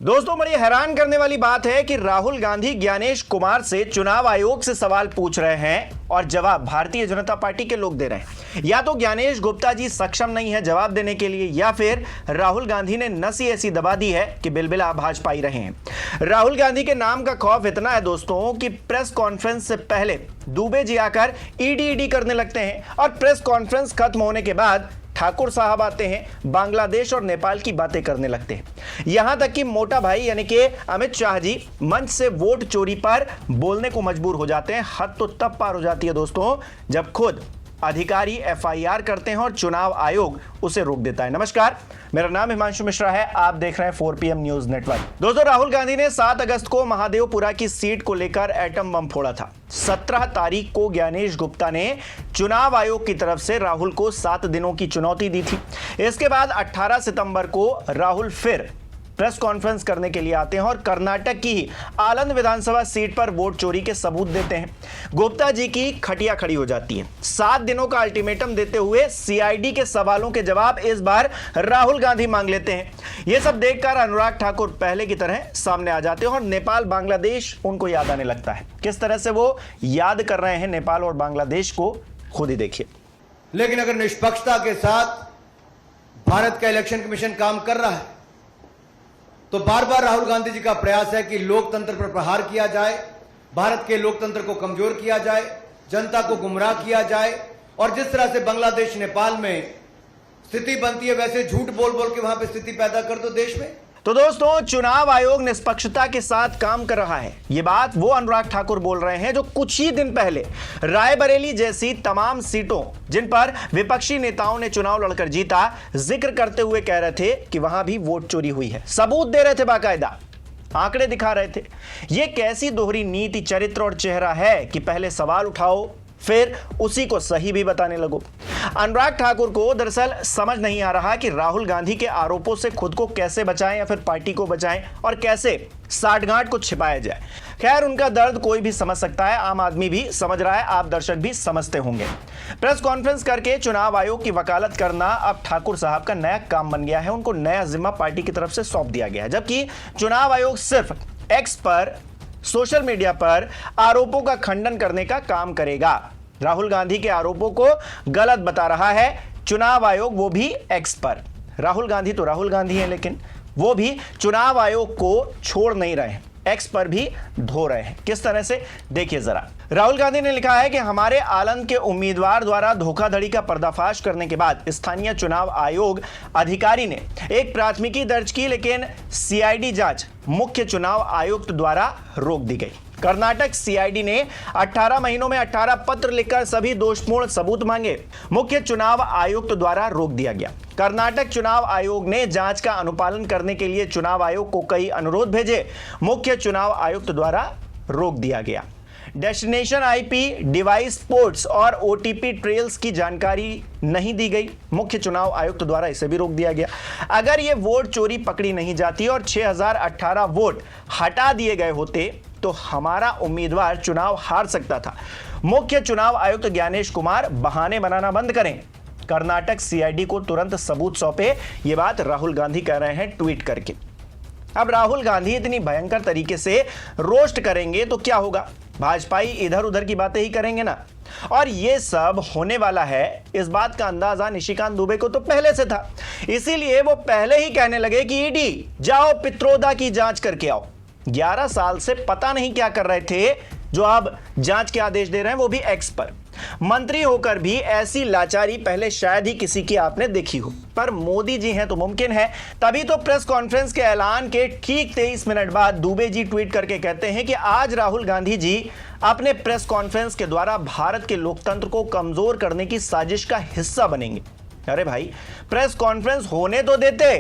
दोस्तों, बड़ी हैरान करने वाली बात है कि राहुल गांधी ज्ञानेश कुमार से चुनाव आयोग से सवाल पूछ रहे हैं और जवाब भारतीय जनता पार्टी के लोग दे रहे हैं। या तो ज्ञानेश गुप्ता जी सक्षम नहीं है जवाब देने के लिए, या फिर राहुल गांधी ने नस ही ऐसी दबा दी है कि बिलबिला भाजपा ही रहे हैं। राहुल गांधी के नाम का खौफ इतना है दोस्तों कि प्रेस कॉन्फ्रेंस से पहले दुबे जी आकर ईडी करने लगते हैं और प्रेस कॉन्फ्रेंस खत्म होने के बाद ठाकुर साहब आते हैं, बांग्लादेश और नेपाल की बातें करने लगते हैं। यहां तक कि मोटा भाई यानी कि अमित शाह जी मंच से वोट चोरी पर बोलने को मजबूर हो जाते हैं। हद तो तब पार हो जाती है दोस्तों जब खुद अधिकारी एफआईआर करते हैं और चुनाव आयोग उसे रोक देता है। नमस्कार, मेरा नाम हिमांशु मिश्रा है, आप देख रहे हैं 4PM न्यूज नेटवर्क। दोस्तों, राहुल गांधी ने 7 अगस्त को महादेवपुरा की सीट को लेकर एटम बम फोड़ा था। 17 तारीख को ज्ञानेश गुप्ता ने चुनाव आयोग की तरफ से राहुल को 7 दिनों की चुनौती दी थी। इसके बाद 18 सितंबर को राहुल फिर प्रेस कॉन्फ्रेंस करने के लिए आते हैं और कर्नाटक की आलंद विधानसभा सीट पर वोट चोरी के सबूत देते हैं। गुप्ता जी की खटिया खड़ी हो जाती है। 7 दिनों का अल्टीमेटम देते हुए सीआईडी के सवालों के जवाब इस बार राहुल गांधी मांग लेते हैं। यह सब देखकर अनुराग ठाकुर पहले की तरह सामने आ जाते हैं और नेपाल बांग्लादेश उनको याद आने लगता है। किस तरह से वो याद कर रहे हैं नेपाल और बांग्लादेश को, खुद ही देखिए। लेकिन अगर निष्पक्षता के साथ भारत का इलेक्शन कमीशन काम कर रहा है तो बार बार राहुल गांधी जी का प्रयास है कि लोकतंत्र पर प्रहार किया जाए, भारत के लोकतंत्र को कमजोर किया जाए, जनता को गुमराह किया जाए और जिस तरह से बांग्लादेश नेपाल में स्थिति बनती है वैसे झूठ बोल बोल के वहां पे स्थिति पैदा कर दो देश में। तो दोस्तों, चुनाव आयोग निष्पक्षता के साथ काम कर रहा है, ये बात वो अनुराग ठाकुर बोल रहे हैं जो कुछ ही दिन पहले रायबरेली जैसी तमाम सीटों जिन पर विपक्षी नेताओं ने चुनाव लड़कर जीता, जिक्र करते हुए कह रहे थे कि वहां भी वोट चोरी हुई है। सबूत दे रहे थे, बाकायदा आंकड़े दिखा रहे थे। ये कैसी दोहरी नीति, चरित्र और चेहरा है कि पहले सवाल उठाओ फिर उसी को सही भी बताने लगो। अनुराग ठाकुर को दरअसल समझ नहीं आ रहा कि राहुल गांधी के आरोपों से खुद को कैसे बचाएं या फिर पार्टी को बचाएं और कैसे साठगांठ को छिपाया जाए। खैर, उनका दर्द कोई भी समझ सकता है, आम आदमी भी समझ रहा है, आप दर्शक भी समझते होंगे। प्रेस कॉन्फ्रेंस करके चुनाव आयोग की वकालत करना अब ठाकुर साहब का नया काम बन गया है। उनको नया जिम्मा पार्टी की तरफ से सौंप दिया गया है, जबकि चुनाव आयोग सिर्फ एक्स पर, सोशल मीडिया पर आरोपों का खंडन करने का काम करेगा। राहुल गांधी के आरोपों को गलत बता रहा है चुनाव आयोग, वो भी एक्स पर। राहुल गांधी तो राहुल गांधी हैं, लेकिन वो भी चुनाव आयोग को छोड़ नहीं रहे हैं, एक्स पर भी धो रहे हैं। किस तरह से, देखिए जरा। राहुल गांधी ने लिखा है कि हमारे आलंद के उम्मीदवार द्वारा धोखाधड़ी का पर्दाफाश करने के बाद स्थानीय चुनाव आयोग अधिकारी ने एक प्राथमिकी दर्ज की, लेकिन सीआईडी जांच मुख्य चुनाव आयुक्त द्वारा रोक दी गई। कर्नाटक सीआईडी ने 18 महीनों में 18 पत्र लिखकर सभी दोषपूर्ण सबूत मांगे, मुख्य चुनाव आयुक्त द्वारा रोक दिया गया। कर्नाटक चुनाव आयोग ने जांच का अनुपालन करने के लिए चुनाव आयोग को कई अनुरोध भेजे, मुख्य चुनाव आयुक्त द्वारा रोक दिया गया। डेस्टिनेशन आईपी, डिवाइस पोर्ट्स और ओटीपी ट्रेल्स की जानकारी नहीं दी गई, मुख्य चुनाव आयुक्त द्वारा इसे भी रोक दिया गया। अगर ये वोट चोरी पकड़ी नहीं जाती और 6018 वोट हटा दिए गए होते तो हमारा उम्मीदवार चुनाव हार सकता था। मुख्य चुनाव आयुक्त ज्ञानेश कुमार बहाने बनाना बंद करें, कर्नाटक सीआईडी को तुरंत सबूत सौंपे। ये बात राहुल गांधी कह रहे हैं ट्वीट करके। अब राहुल गांधी इतनी भयंकर तरीके से रोस्ट करेंगे तो क्या होगा, भाजपाई इधर उधर की बातें ही करेंगे ना। और ये सब होने वाला है, इस बात का अंदाजा निशिकांत दुबे को तो पहले से था, इसीलिए वो पहले ही कहने लगे कि ईडी जाओ पित्रोदा की जांच करके आओ। 11 साल से पता नहीं क्या कर रहे थे जो अब जांच के आदेश दे रहे हैं, वो भी एक्स पर। मंत्री होकर भी ऐसी लाचारी पहले शायद ही किसी की आपने देखी हो, पर मोदी जी हैं तो मुमकिन है। तभी तो प्रेस कॉन्फ्रेंस के ऐलान के ठीक 23 मिनट बाद दुबे जी ट्वीट करके कहते हैं कि आज राहुल गांधी जी अपने प्रेस कॉन्फ्रेंस के द्वारा भारत के लोकतंत्र को कमजोर करने की साजिश का हिस्सा बनेंगे। अरे भाई, प्रेस कॉन्फ्रेंस होने तो देते,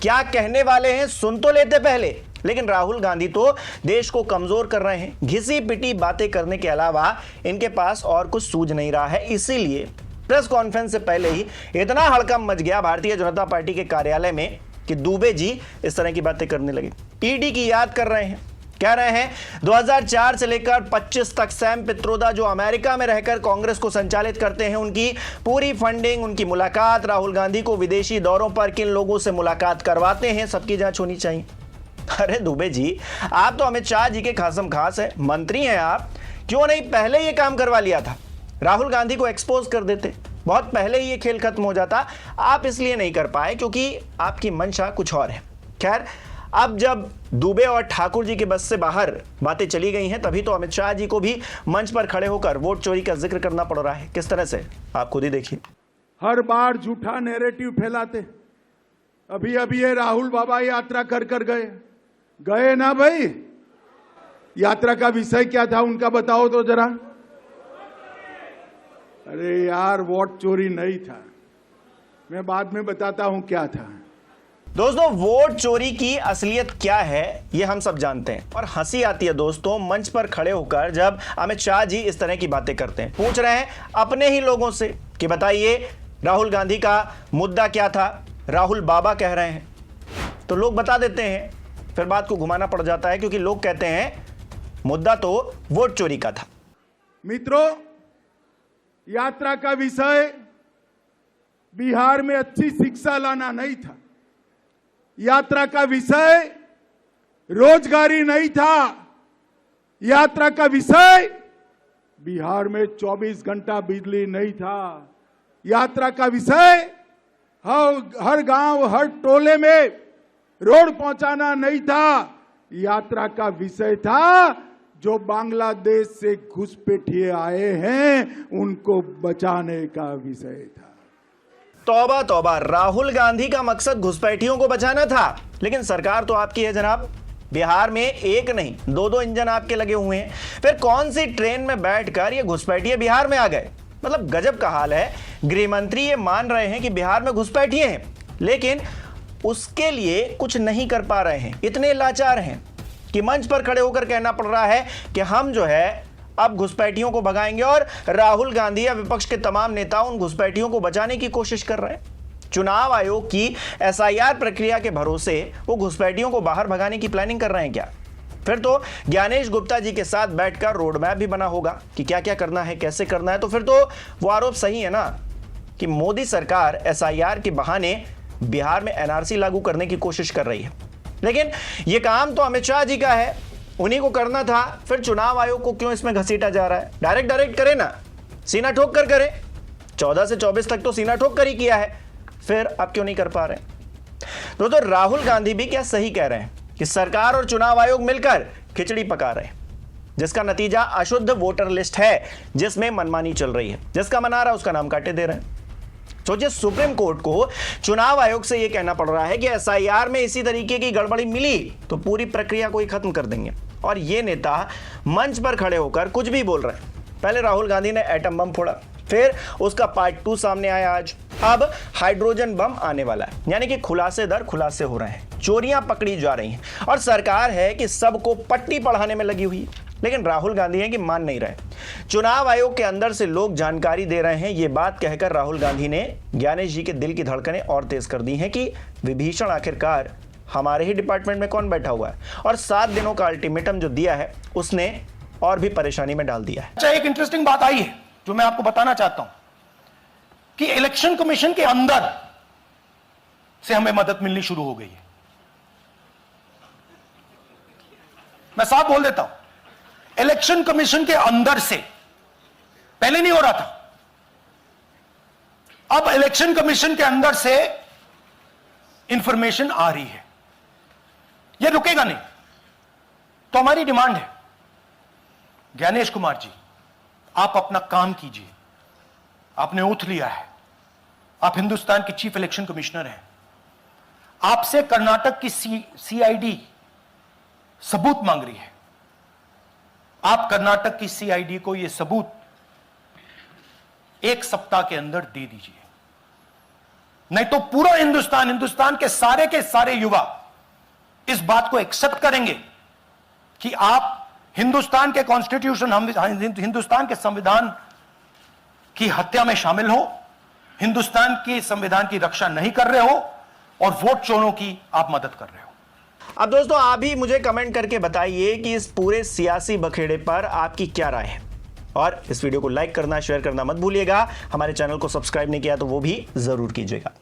क्या कहने वाले हैं सुन तो लेते पहले। लेकिन राहुल गांधी तो देश को कमजोर कर रहे हैं, घिसी पिटी बातें करने के अलावा इनके पास और कुछ सूझ नहीं रहा है। इसीलिए प्रेस कॉन्फ्रेंस से पहले ही इतना हड़कंप मच गया भारतीय जनता पार्टी के कार्यालय में कि दुबे जी इस तरह की बातें करने लगे। ईडी की याद कर रहे हैं, कह रहे हैं 2004 से लेकर 25 तक सैम पित्रोदा जो अमेरिका में रहकर कांग्रेस को संचालित करते हैं, उनकी पूरी फंडिंग, उनकी मुलाकात, राहुल गांधी को विदेशी दौरों पर किन लोगों से मुलाकात करवाते हैं, सबकी जांच होनी चाहिए। अरे दुबे जी, आप तो अमित शाह जी के खासम खास है, मंत्री हैं आप, क्यों नहीं पहले ये काम करवा लिया था? राहुल गांधी को एक्सपोज कर देते, बहुत पहले ही ये खेल खत्म हो जाता। आप इसलिए नहीं कर पाए क्योंकि आपकी मंशा कुछ और है। खैर, अब जब दुबे और ठाकुर जी के बस से बाहर बातें चली गई हैं, तभी तो अमित शाह जी को भी मंच पर खड़े होकर वोट चोरी का जिक्र करना पड़ रहा है। किस तरह से, आप खुद ही देखिए। हर बार झूठा नैरेटिव फैलाते। अभी अभी ये राहुल बाबा यात्रा कर गए ना भाई? यात्रा का विषय क्या था उनका बताओ तो जरा। अरे यार, वोट चोरी नहीं था, मैं बाद में बताता हूं क्या था। दोस्तों, वोट चोरी की असलियत क्या है ये हम सब जानते हैं, और हंसी आती है दोस्तों मंच पर खड़े होकर जब अमित शाह जी इस तरह की बातें करते हैं। पूछ रहे हैं अपने ही लोगों से कि बताइए राहुल गांधी का मुद्दा क्या था, राहुल बाबा कह रहे हैं, तो लोग बता देते हैं, फिर बात को घुमाना पड़ जाता है क्योंकि लोग कहते हैं मुद्दा तो वोट चोरी का था। मित्रों, यात्रा का विषय बिहार में अच्छी शिक्षा लाना नहीं था, यात्रा का विषय रोजगारी नहीं था, यात्रा का विषय बिहार में 24 घंटा बिजली नहीं था, यात्रा का विषय हर गांव हर टोले में रोड पहुंचाना नहीं था, यात्रा का विषय था जो बांग्लादेश से घुसपैठिए आए हैं उनको बचाने का विषय था। तौबा तौबा, राहुल गांधी का मकसद घुसपैठियों को बचाना था, लेकिन सरकार तो आपकी है जनाब। बिहार में एक नहीं दो इंजन आपके लगे हुए हैं। फिर कौन सी ट्रेन में बैठकर ये घुसपैठिए बिहार में आ गए? मतलब गजब का हाल है। गृह मंत्री ये मान रहे हैं कि बिहार में घुसपैठिए हैं, लेकिन उसके लिए कुछ नहीं कर पा रहे हैं। इतने लाचार हैं कि मंच पर खड़े होकर कहना पड़ रहा है कि हम जो है अब घुसपैठियों को भगाएंगे, और राहुल गांधी या विपक्ष के तमाम नेता उन घुसपैठियों को बचाने की कोशिश कर रहे हैं। चुनाव आयोग की एसआईआर प्रक्रिया के भरोसे वो घुसपैठियों को बाहर भगाने की प्लानिंग कर रहे हैं क्या? फिर तो ज्ञानेश गुप्ता जी के साथ बैठकर रोड मैप भी बना होगा कि क्या क्या करना है, कैसे करना है। तो फिर तो वो आरोप सही है ना कि मोदी सरकार एसआईआर के बहाने बिहार में एनआरसी लागू करने की कोशिश कर रही है। लेकिन ये काम तो अमित शाह जी का है, उन्हीं को करना था। फिर चुनाव आयोग को क्यों इसमें घसीटा जा रहा है? डायरेक्ट करे ना, सीना ठोक कर करे। 14 से 24 तक तो सीना ठोक कर ही किया है, फिर अब क्यों नहीं कर पा रहे? तो राहुल गांधी भी क्या सही कह रहे हैं कि सरकार और चुनाव आयोग मिलकर खिचड़ी पका रहे हैं, जिसका नतीजा अशुद्ध वोटर लिस्ट है, जिसमें मनमानी चल रही है, जिसका मना रहा उसका नाम काटे दे रहे हैं। सोचिए, सुप्रीम कोर्ट को चुनाव आयोग से यह कहना पड़ रहा है कि एसआईआर में इसी तरीके की गड़बड़ी मिली तो पूरी प्रक्रिया को ही खत्म कर देंगे, और ये नेता मंच पर खड़े होकर कुछ भी बोल रहे हैं। पहले राहुल गांधी ने एटम बम फोड़ा, फिर उसका पार्ट 2 सामने आया आज, अब हाइड्रोजन बम आने वाला है। यानी कि खुलासे दर खुलासे हो रहे हैं, चोरियां पकड़ी जा रही हैं, और सरकार है कि सबको पट्टी पढ़ाने में लगी हुई है। लेकिन राहुल गांधी है कि मान नहीं रहे। चुनाव आयोग के अंदर से लोग जानकारी दे रहे हैं। ये बात कहकर राहुल गांधी ने ज्ञानेश जी के दिल की धड़कनें और तेज कर दी हैं कि विभीषण आखिरकार हमारे ही डिपार्टमेंट में कौन बैठा हुआ है, और 7 दिनों का अल्टीमेटम जो दिया है उसने और भी परेशानी में डाल दिया है। अच्छा, एक इंटरेस्टिंग बात आई है जो मैं आपको बताना चाहता हूं कि इलेक्शन कमीशन के अंदर से हमें मदद मिलनी शुरू हो गई है। मैं साफ बोल देता हूं, इलेक्शन कमीशन के अंदर से, पहले नहीं हो रहा था, अब इलेक्शन कमीशन के अंदर से इंफॉर्मेशन आ रही है। यह रुकेगा नहीं। तो हमारी डिमांड है, ज्ञानेश कुमार जी, आप अपना काम कीजिए। आपने ओथ लिया है, आप हिंदुस्तान के चीफ इलेक्शन कमिश्नर हैं। आपसे कर्नाटक की सीआईडी सबूत मांग रही है। आप कर्नाटक की सीआईडी को यह सबूत 1 सप्ताह के अंदर दे दीजिए, नहीं तो पूरा हिंदुस्तान के सारे युवा इस बात को एक्सेप्ट करेंगे कि आप हिंदुस्तान के कॉन्स्टिट्यूशन, हिंदुस्तान के संविधान की हत्या में शामिल हो, हिंदुस्तान के संविधान की रक्षा नहीं कर रहे हो, और वोट चोरों की आप मदद कर रहे हो। अब दोस्तों, आप भी मुझे कमेंट करके बताइए कि इस पूरे सियासी बखेड़े पर आपकी क्या राय है, और इस वीडियो को लाइक करना, शेयर करना मत भूलिएगा। हमारे चैनल को सब्सक्राइब नहीं किया तो वो भी जरूर कीजिएगा।